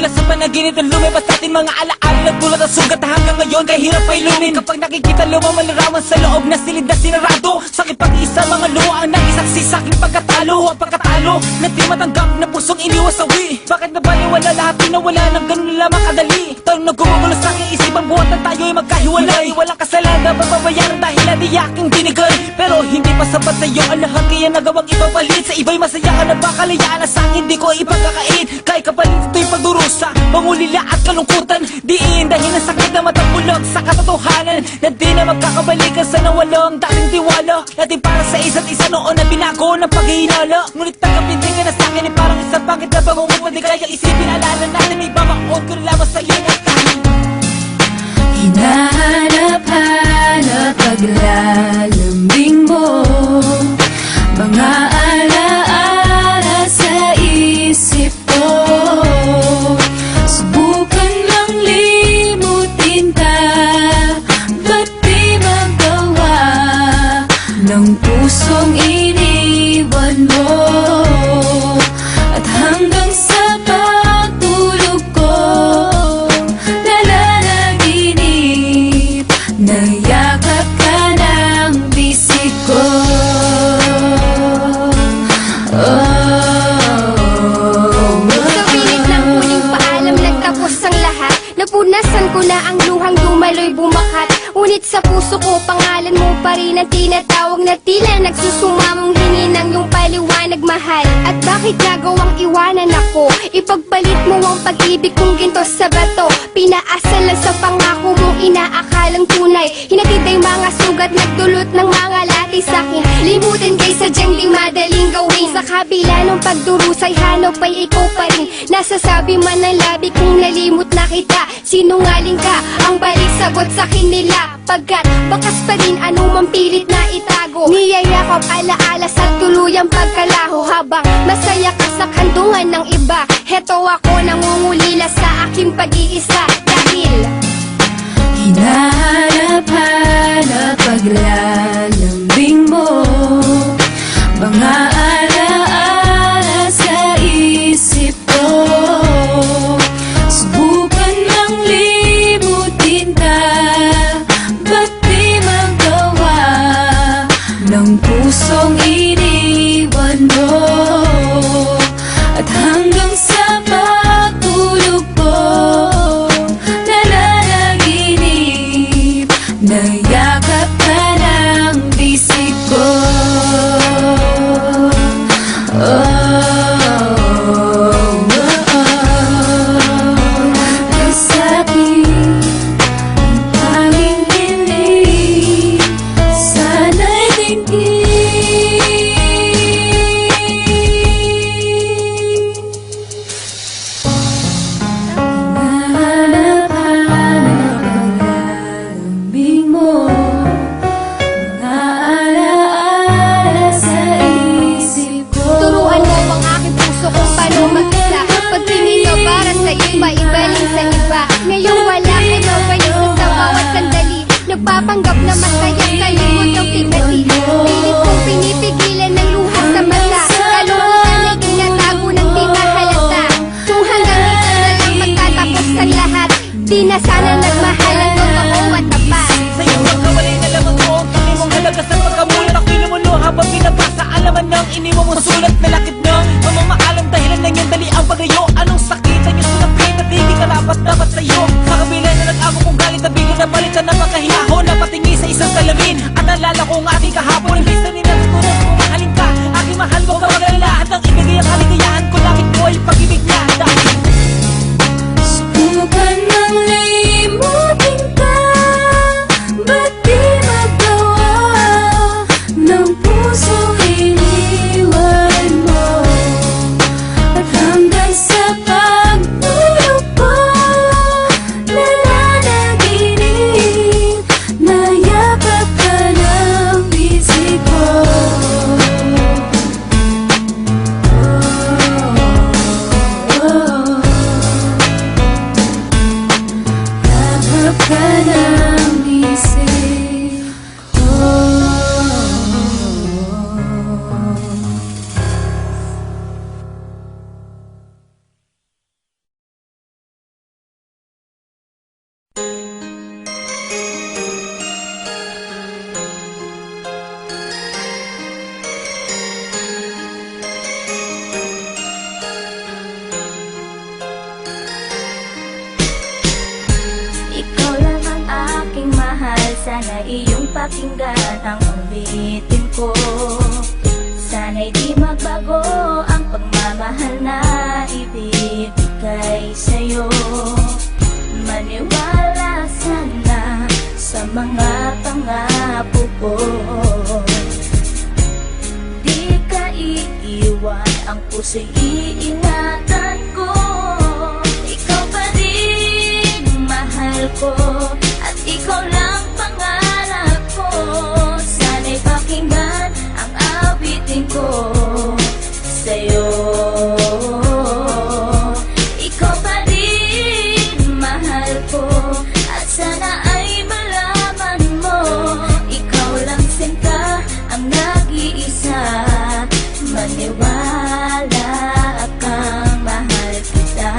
Mula sa panaginip na lumabas natin mga alaala nagdulot ang sugat na hanggang ngayon kahirap ay lumin. Kapag nakikita lumang malarawan sa loob na silid na sinarado, sakit pag-isa mga luha ang nagisaksi sa aking pagkatalo. Ang pagkatalo na di matanggap na pusong iniwasawi. Bakit nabaliwala lahat pinawala ng ganun na lamang kadali? Tanong na gumugulo sa aking isipang buhat na tayo'y magkahiwalay. Walang kasalanan mababayaran dahil na di aking binigay. Pero hindi pa sapat sa'yo ang lahat kaya nagawang ipapalit. Sa iba'y masaya ka na bakalayaan na sa'kin hindi ko ipagkakait. Kahit kapalit ito'y pagdurusa, pangulila at kalungkutan. Diin dahil ang sakit na matapulog sa katotohanan na di na magkakabalikan sa nawalong dating tiwala natin para sa isa't isa noon na binago ng paghihinala. Ngunit tanggapin din ka na sa'kin ay parang isang pangit na pangungupad. Di kaya isipin alala natin may babaon ko na lamang sa ingatan. Hinahanap-hanap paglalambing mo, mga alaala sa isip ko. Subukan lang limutin ka, ba't di magawa ng pusong iniwan mo? At hanggang sa pagtulog ko, nayakap ka ng bisig ko. Sa pilit ng huling paalam nagtapos ang lahat. Napunasan ko na ang luhang dumaloy bumakat. Ngunit sa puso ko pangalan mo pa rin ang tinatawag na tila nagsusumamong hininang yung paliwanag mahal. At bakit nagawang iwanan ako? Ipagpalit mo ang pag-ibig kong ginto sa bato. Pinaasal lang sa pangako mong inaakalang tunay. Hinatid ay mga sugat nagdulot ng mga lati sa'kin. Limutin kay sadyang di madaling gawin. Sa kabila ng pagdurusay hanap ay ikaw pa rin. Nasasabi man ng labi kung nalimot na kita. Sinungaling ka, ang balik sagot sa'kin nila. Pagkat bakas pa rin anumang pilit na itago. Niyayakap alaala sa tuluyang pagkalaho. Habang masaya ka sa kandungan ng iba, heto ako nangungulila sa aking pag-iisa. Dahil hinahanap-hanap paglalambing mo, mga alaala sa isip ko. Subukan lang limutin ka, ba't di magawa ng pusong iniwan mo? At hanggang sa pagtulog ko, nayakap ka ng bisig ko. Nasabi ang tanging hiling, sana'y dinggin. Hinahanap-hanap paglalambing mo, mga alaala sa isip ko. turuan mo ang aking puso kung paano mag-isa. Pagtingin mo para sa iba, ibaling sa iba. Ngayon wala ka na kayo sa bawat sandali. Nagpapanggap na masayang kalimot ang pinati. Pilit kong pinipigilan ng luha sa mata. Kalungkutan ay tinatago ng di mahalata. Kung hanggang dito na lang magtatapos ang lahat, di na sana nagmahal ang totoo at tapat. Sa'yo magkawalay na lamang mo ang kami mong halaga sa pagkamulat. Ako'y lumuluha habang binabasa alaman ng iniwan mong sulat na lakit na mamamaalam dahilan ng iyong dali ang pagayo. Anong sakit ang iyong sunapit at hindi karapat dapat sa'yo? Sa kabila na nag-ako kong galit na bigla na palitan ng makahiyaho na patingi sa isang salamin. At nalala ko ang aking kahapon, imbis na ninatutunan kung mahalin ka. Aking mahal mo ka magalala at ang ibigay ang kaligayahan ko. Langit ko ay pag-ibig niya dahil Subukan lang limutin ka, ba't di magawa ng pusong iniwan mo? At hanggang sa pagtulog ko, nananaginip, nayakap ka ng bisig ko. Oh, oh, oh. Sana iyong pakinggan ang ulitin ko. Sana'y di magbago ang pagmamahal na ibibigay sa'yo. Maniwala sana sa mga pangako ko. Di ka iiwan, ang puso'y iingatan ko. Ikaw pa rin mahal ko, at ikaw lang pangarap ko. Sana'y pakinggan ang awitin ko sa'yo. Ikaw pa rin mahal ko, at sana ay malaman mo, ikaw lang sinta ang nag-iisa. Maniwala kang mahal kita.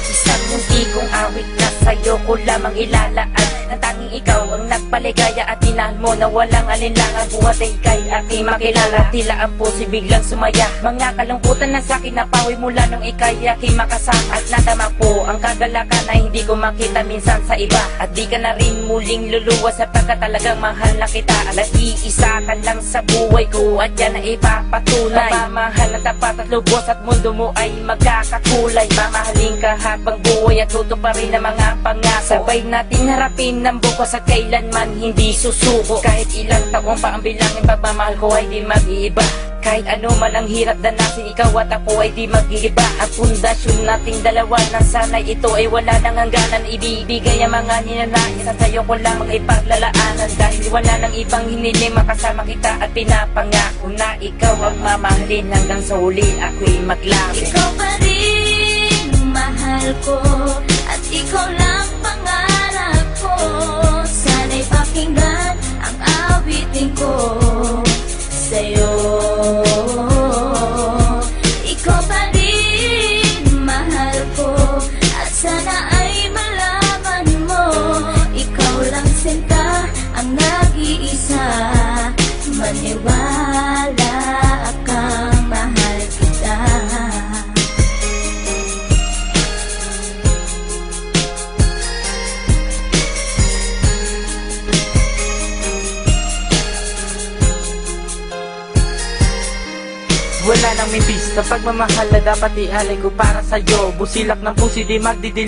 Isang muntikong awit na sa'yo ko lamang ilalaan, na tanging ikaw ang nagpaligaya at tinahal mo na walang alinlangan. Buhat ay kay aking makilala, tila ang puso'y biglang sumaya. Mga kalungkutan na sa'kin napawi mula nung ikay aking makasama, at nadama po ang kagalakan na hindi ko makita minsan sa iba. At di ka na rin muling luluwas sapagkat talagang mahal na kita. At iisa ka lang sa buhay ko, at yan ay ipapatunay. Mamahal na tapat at lubos, at mundo mo ay magkakakulay. Mamahalin ka habang buhay at tutuparin ang mga pangako. Sabay natin harapin ng buko sa kailanman hindi susuko. Kahit ilang taon pa ang bilangin, pagmamahal ko ay di mag-iiba. Kahit ano man ang hirap danasin, ikaw at ako ay di mag-iiba. Ang pundasyon nating dalawa na sana'y ito ay wala nang hangganan. Ibibigay ang mga ninanais at sa'yo ko lang ipaglalaanan. Dahil wala nang ibang hiniling, makasama kita at pinapangako na ikaw ang mamahalin hanggang sa huli ako'y maglabi. Ikaw pa rin mahal ko, at ikaw lang pangarap ko. Sana'y pakinggan ang awitin ko sa'yo. Ikaw pa rin mahal ko, at sana ay malaman mo, ikaw lang sinta ang nag-iisa. Maniwala kang mahal kita. Wala nang mimbis na pagmamahal na dapat ialay ko para sa'yo. Busilak ng puso di magdidilim.